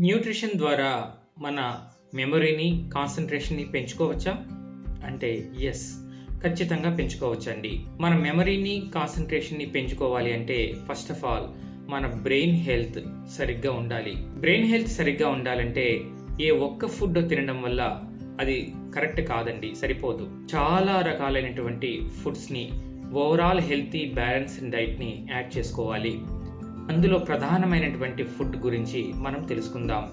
Nutrition ద్వారా మన మెమరీని, కాన్సంట్రేషన్‌ని పెంచుకోవచ్చా? అంటే యెస్. ఖచ్చితంగా పెంచుకోవచ్చండి. మన మెమరీని, కాన్సంట్రేషన్‌ని పెంచుకోవాలి అంటే ఫస్ట్ ఆఫ్ ఆల్ మన బ్రెయిన్ హెల్త్ సరిగ్గా ఉండాలి. బ్రెయిన్ హెల్త్ సరిగ్గా ఉండాలంటే ఏ ఒక్క ఫుడ్ తినడం వల్ల అది కరెక్ట్ కాదండి, సరిపోదు. చాలా రకాలైనటువంటి ఫుడ్స్‌ని ఓవరాల్ హెల్తీ బ్యాలెన్స్డ్ డైట్‌ని యాడ్ చేసుకోవాలి. అందులో ప్రధానమైనటువంటి ఫుడ్ గురించి మనం తెలుసుకుందాం.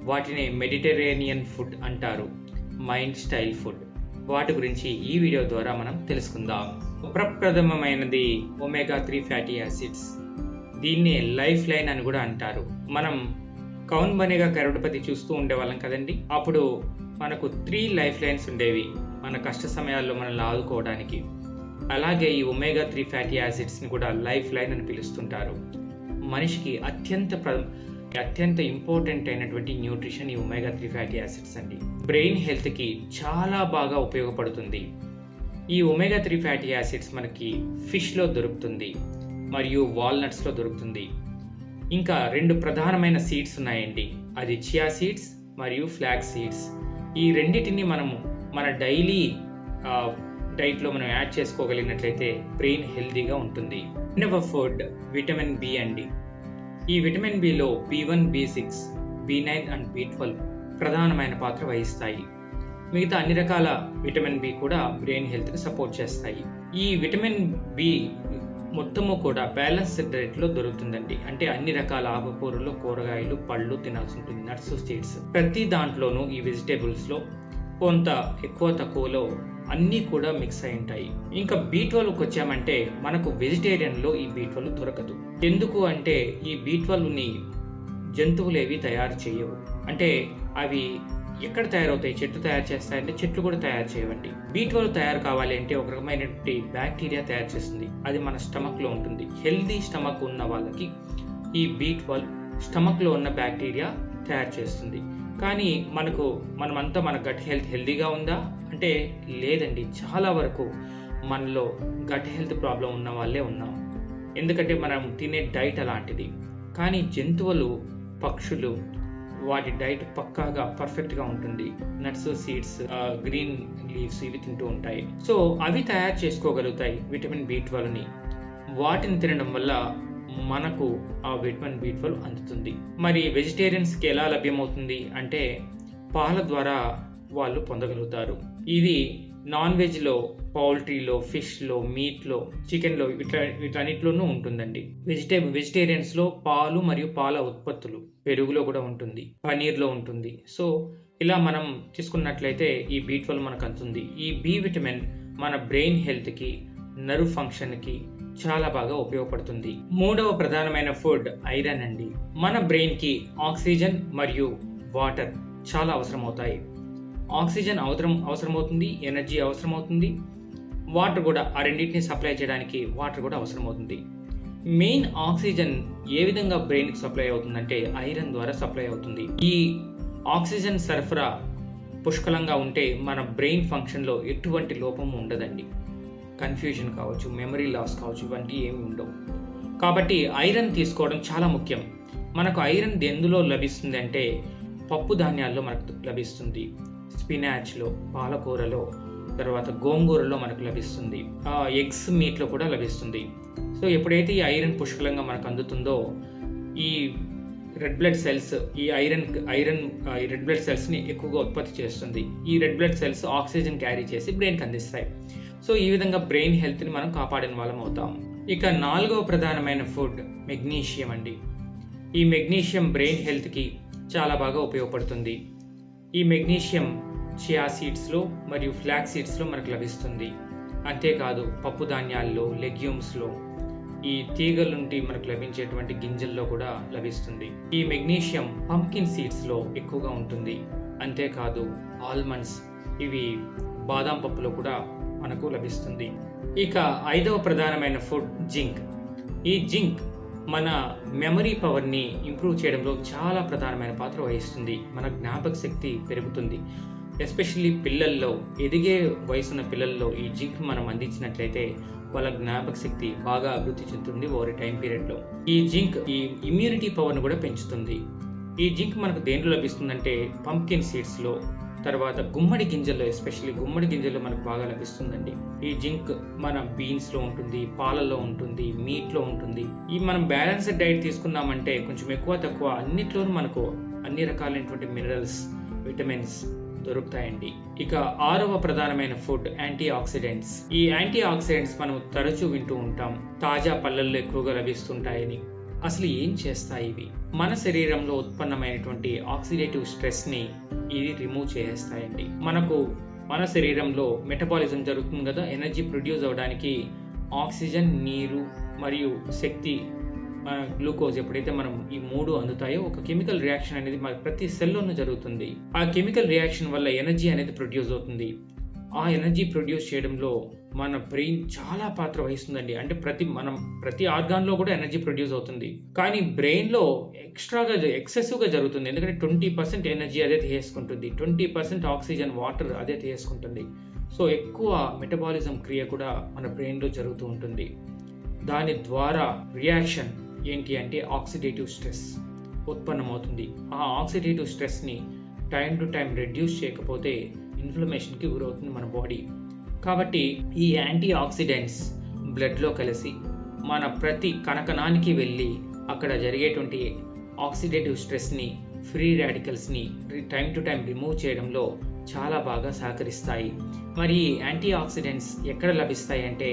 వాటిని మెడిటరేనియన్ ఫుడ్ అంటారు, మైండ్ స్టైల్ ఫుడ్. వాటి గురించి ఈ వీడియో ద్వారా మనం తెలుసుకుందాం. ప్రప్రథమమైనది ఒమేగా 3 ఫ్యాటీ యాసిడ్స్. దీన్ని లైఫ్ లైన్ అని కూడా అంటారు. మనం కౌన్ బనేగా కరోడ్పతి చూస్తూ ఉండేవాళ్ళం కదండి. అప్పుడు మనకు 3 లైఫ్ లైన్స్ ఉండేవి మన కష్ట సమయాల్లో మనల్ని ఆదుకోవడానికి. అలాగే ఈ ఒమేగా 3 ఫ్యాటీ యాసిడ్స్ని కూడా లైఫ్ లైన్ అని పిలుస్తుంటారు. మనిషికి అత్యంత ఇంపార్టెంట్ అయినటువంటి న్యూట్రిషన్ ఈ ఒమేగా 3 ఫ్యాటీ యాసిడ్స్ అండి. బ్రెయిన్ హెల్త్కి చాలా బాగా ఉపయోగపడుతుంది. ఈ ఒమేగా 3 ఫ్యాటీ యాసిడ్స్ మనకి ఫిష్లో దొరుకుతుంది మరియు వాల్నట్స్లో దొరుకుతుంది. ఇంకా 2 ప్రధానమైన సీడ్స్ ఉన్నాయండి, అది చియా సీడ్స్ మరియు ఫ్లాక్స్ సీడ్స్. ఈ రెండింటిని మనము మన డైలీ డైట్లో మనం యాడ్ చేసుకోగలిగినట్లయితే బ్రెయిన్ హెల్తీగా ఉంటుంది. రెండవ ఫుడ్ విటమిన్ బి అండి. ఈ vitamin below B1, B6, B9 and B12 ప్రధానమైన పాత్ర వహిస్తాయి. మిగతా అన్ని రకాల విటమిన్ బి కూడా బ్రెయిన్ హెల్త్కి సపోర్ట్ చేస్తాయి. ఈ విటమిన్ బి మొత్తము కూడా బ్యాలెన్స్డ్ డైట్లో దొరుకుతుందండి. అంటే అన్ని రకాల ఆకుకూరలు, కూరగాయలు, పళ్ళు తినాల్సి ఉంటుంది, నట్స్, సీడ్స్. ప్రతి దాంట్లోనూ ఈ వెజిటేబుల్స్లో కొంత ఎక్కువ తక్కువలో అన్నీ కూడా మిక్స్ అయి ఉంటాయి. ఇంకా B12కి వచ్చామంటే మనకు వెజిటేరియన్లో ఈ B12 దొరకదు. ఎందుకు అంటే ఈ B12ని జంతువులు ఏవి తయారు చేయవు. అంటే అవి ఎక్కడ తయారవుతాయి? చెట్లు తయారు చేస్తాయంటే చెట్లు కూడా తయారు చేయవండి. B12 తయారు కావాలి అంటే ఒక రకమైనటువంటి బ్యాక్టీరియా తయారు చేస్తుంది. అది మన స్టమక్లో ఉంటుంది. హెల్దీ స్టమక్ ఉన్న వాళ్ళకి ఈ B12 స్టమక్లో ఉన్న బ్యాక్టీరియా తయారు చేస్తుంది. కానీ మనమంతా మన గట్ హెల్త్ హెల్దీగా ఉందా అంటే లేదండి. చాలా వరకు మనలో గట్ హెల్త్ ప్రాబ్లం ఉన్న వాళ్ళే ఉన్నాం. ఎందుకంటే మనం తినే డైట్ అలాంటిది. కానీ జంతువులు, పక్షులు వాటి డైట్ పక్కాగా పర్ఫెక్ట్గా ఉంటుంది. నట్స్, సీడ్స్, గ్రీన్ లీవ్స్ ఇవి తింటూ ఉంటాయి. సో అవి తయారు చేసుకోగలుగుతాయి విటమిన్ B12ని. వాటిని తినడం వల్ల మనకు ఆ విటమిన్ B12 అందుతుంది. మరి వెజిటేరియన్స్కి ఎలా లభ్యమవుతుంది అంటే పాల ద్వారా వాళ్ళు పొందగలుగుతారు. ఇది నాన్ వెజ్లో, పౌల్ట్రీలో, ఫిష్లో, మీట్లో, చికెన్లో వీటన్నిటిలోనూ ఉంటుందండి. వెజిటేరియన్స్లో పాలు మరియు పాల ఉత్పత్తులు, పెరుగులో కూడా ఉంటుంది, పనీర్లో ఉంటుంది. సో ఇలా మనం తీసుకున్నట్లయితే ఈ B12 మనకు అందుతుంది. ఈ బి విటమిన్ మన బ్రెయిన్ హెల్త్కి, నర్వ్ ఫంక్షన్కి చాలా బాగా ఉపయోగపడుతుంది. మూడవ ప్రధానమైన ఫుడ్ ఐరన్ అండి. మన బ్రెయిన్కి ఆక్సిజన్ మరియు వాటర్ చాలా అవసరమవుతాయి. ఆక్సిజన్ అవసరమవుతుంది, ఎనర్జీ అవసరమవుతుంది, వాటర్ కూడా, ఆ రెండింటిని సప్లై చేయడానికి వాటర్ కూడా అవసరమవుతుంది. మెయిన్ ఆక్సిజన్ ఏ విధంగా బ్రెయిన్కి సప్లై అవుతుందంటే ఐరన్ ద్వారా సప్లై అవుతుంది. ఈ ఆక్సిజన్ సరఫరా పుష్కలంగా ఉంటే మన బ్రెయిన్ ఫంక్షన్లో ఎటువంటి లోపము ఉండదండి. కన్ఫ్యూజన్ కావచ్చు, మెమరీ లాస్ కావచ్చు, ఇవన్నీ ఏమి ఉండవు. కాబట్టి ఐరన్ తీసుకోవడం చాలా ముఖ్యం. మనకు ఐరన్ ఎందులో లభిస్తుంది అంటే పప్పు ధాన్యాల్లో మనకు లభిస్తుంది, స్పినాచ్లో, పాలకూరలో, తర్వాత గోంగూరలో మనకు లభిస్తుంది, ఎగ్స్, మీట్లో కూడా లభిస్తుంది. సో ఎప్పుడైతే ఈ ఐరన్ పుష్కలంగా మనకు అందుతుందో ఈ రెడ్ బ్లడ్ సెల్స్ ఈ రెడ్ బ్లడ్ సెల్స్ని ఎక్కువగా ఉత్పత్తి చేస్తుంది. ఈ red blood cells oxygen carry చేసి బ్రెయిన్కి అందిస్తాయి. సో ఈ విధంగా బ్రెయిన్ హెల్త్ని మనం కాపాడిన వాళ్ళం అవుతాం. ఇక 4వ ప్రధానమైన ఫుడ్ మెగ్నీషియం అండి. ఈ మెగ్నీషియం బ్రెయిన్ హెల్త్కి చాలా బాగా ఉపయోగపడుతుంది. ఈ మెగ్నీషియం చియా సీడ్స్లో మరియు ఫ్లాక్స్ సీడ్స్లో మనకు లభిస్తుంది. అంతేకాదు పప్పు ధాన్యాల్లో, లెగ్యూమ్స్లో, ఈ తీగల నుండి మనకు లభించేటువంటి గింజల్లో కూడా లభిస్తుంది. ఈ మెగ్నీషియం పంకిన్ సీడ్స్లో ఎక్కువగా ఉంటుంది. అంతేకాదు ఆల్మండ్స్, ఇవి బాదాం పప్పులో కూడా మనకు లభిస్తుంది. ఇక 5వ ప్రధానమైన ఫుడ్ జింక్. ఈ జింక్ మన మెమరీ పవర్ని ఇంప్రూవ్ చేయడంలో చాలా ప్రధానమైన పాత్ర వహిస్తుంది. మన జ్ఞాపక శక్తి పెరుగుతుంది. ఎస్పెషల్లీ పిల్లల్లో, ఎదిగే వయసున్న పిల్లల్లో ఈ జింక్ మనం అందించినట్లయితే వాళ్ళ జ్ఞాపక శక్తి బాగా అభివృద్ధి చెందుతుంది ఓవర్ టైం పీరియడ్లో. ఈ జింక్ ఈ ఇమ్యూనిటీ పవర్ను కూడా పెంచుతుంది. ఈ జింక్ మనకు దేంట్లో లభిస్తుందంటే పంప్కిన్ సీడ్స్లో, తర్వాత గుమ్మడి గింజల్లో, ఎస్పెషల్లీ గుమ్మడి గింజల్లో మనకు బాగా లభిస్తుందండి. ఈ జింక్ మన బీన్స్లో ఉంటుంది, పాలల్లో ఉంటుంది, మీట్లో ఉంటుంది. ఈ మనం బ్యాలెన్స్డ్ డైట్ తీసుకున్నామంటే కొంచెం ఎక్కువ తక్కువ అన్నిట్లోనూ మనకు అన్ని రకాలైనటువంటి మినరల్స్, విటమిన్స్ దొరుకుతాయండి. ఇక 6వ ప్రధానమైన ఫుడ్ యాంటీ ఆక్సిడెంట్స్. ఈ యాంటీ ఆక్సిడెంట్స్ మనం తరచూ వింటూ ఉంటాం, తాజా పళ్ళల్లో ఎక్కువగా లభిస్తుంటాయని. అసలు ఏం చేస్తాయి ఇవి? మన శరీరంలో ఉత్పన్నమైనటువంటి ఆక్సిడేటివ్ స్ట్రెస్ ని ఇది రిమూవ్ చేస్తాయండి. మన శరీరంలో మెటబాలిజం జరుగుతుంది కదా, ఎనర్జీ ప్రొడ్యూస్ అవడానికి ఆక్సిజన్, నీరు మరియు శక్తి, గ్లూకోజ్ ఎప్పుడైతే మనం ఈ 3 అందుతాయో ఒక కెమికల్ రియాక్షన్ అనేది మన ప్రతి సెల్లోనూ జరుగుతుంది. ఆ కెమికల్ రియాక్షన్ వల్ల ఎనర్జీ అనేది ప్రొడ్యూస్ అవుతుంది. ఆ ఎనర్జీ ప్రొడ్యూస్ చేయడంలో మన బ్రెయిన్ చాలా పాత్ర వహిస్తుందండి. అంటే ప్రతి ఆర్గాన్లో కూడా ఎనర్జీ ప్రొడ్యూస్ అవుతుంది, కానీ బ్రెయిన్లో ఎక్సెసివ్గా జరుగుతుంది. ఎందుకంటే 20% ఎనర్జీ అదే తీసుకుంటుంది, 20% ఆక్సిజన్, వాటర్ అదే తీసుకుంటుంది. సో ఎక్కువ మెటబాలిజం క్రియ కూడా మన బ్రెయిన్లో జరుగుతూ ఉంటుంది. దాని ద్వారా రియాక్షన్ ఏంటి అంటే ఆక్సిడేటివ్ స్ట్రెస్ ఉత్పన్నమవుతుంది. ఆ ఆక్సిడేటివ్ స్ట్రెస్ని టైం టు టైం రెడ్యూస్ చేయకపోతే ఇన్ఫ్లమేషన్కి గురవుతుంది మన బాడీ. కాబట్టి ఈ యాంటీ ఆక్సిడెంట్స్ బ్లడ్లో కలిసి మన ప్రతి కణకణానికి వెళ్ళి అక్కడ జరిగేటువంటి ఆక్సిడేటివ్ స్ట్రెస్ని, ఫ్రీ రాడికల్స్ని టైం టు టైం రిమూవ్ చేయడంలో చాలా బాగా సహకరిస్తాయి. మరి ఈ యాంటీ ఆక్సిడెంట్స్ ఎక్కడ లభిస్తాయి అంటే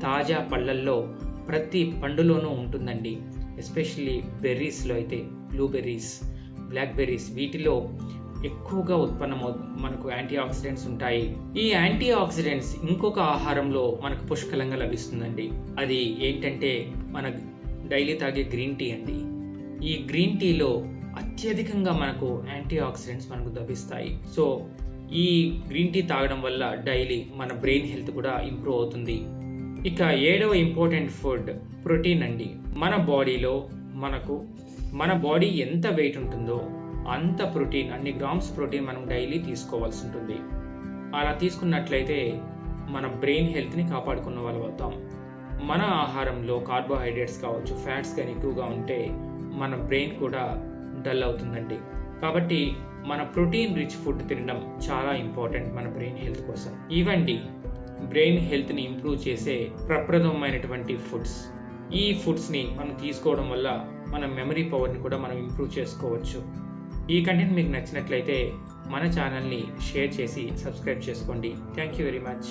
తాజా పళ్ళల్లో ప్రతి పండులోనూ ఉంటుందండి. ఎస్పెషల్లీ బెర్రీస్లో అయితే బ్లూబెర్రీస్, బ్లాక్ బెర్రీస్, వీటిలో ఎక్కువగా మనకు యాంటీ ఆక్సిడెంట్స్ ఉంటాయి. ఈ యాంటీ ఆక్సిడెంట్స్ ఇంకొక ఆహారంలో మనకు పుష్కలంగా లభిస్తుందండి. అది ఏంటంటే మన డైలీ తాగే గ్రీన్ టీ అండి. ఈ గ్రీన్ టీలో అత్యధికంగా మనకు యాంటీ ఆక్సిడెంట్స్ మనకు లభిస్తాయి. సో ఈ గ్రీన్ టీ తాగడం వల్ల డైలీ మన బ్రెయిన్ హెల్త్ కూడా ఇంప్రూవ్ అవుతుంది. ఇక 7వ ఇంపార్టెంట్ ఫుడ్ ప్రోటీన్ అండి. మన బాడీ ఎంత వెయిట్ ఉంటుందో అంత ప్రోటీన్, అన్ని గ్రామ్స్ ప్రోటీన్ మనం డైలీ తీసుకోవాల్సి ఉంటుంది. అలా తీసుకున్నట్లయితే మన బ్రెయిన్ హెల్త్ని కాపాడుకున్న వాళ్ళు అవుతాం. మన ఆహారంలో కార్బోహైడ్రేట్స్ కావచ్చు, ఫ్యాట్స్ కానీ ఎక్కువగా ఉంటే మన బ్రెయిన్ కూడా డల్ అవుతుందండి. కాబట్టి మన ప్రోటీన్ రిచ్ ఫుడ్ తినడం చాలా ఇంపార్టెంట్ మన బ్రెయిన్ హెల్త్ కోసం. ఇవండి బ్రెయిన్ హెల్త్ని ఇంప్రూవ్ చేసే ప్రప్రథమైనటువంటి ఫుడ్స్. ఈ ఫుడ్స్ని మనం తీసుకోవడం వల్ల మన మెమరీ పవర్ని కూడా మనం ఇంప్రూవ్ చేసుకోవచ్చు. ఈ కంటెంట్ మీకు నచ్చినట్లయితే మన ఛానల్ని షేర్ చేసి సబ్స్క్రైబ్ చేసుకోండి. Thank you very much.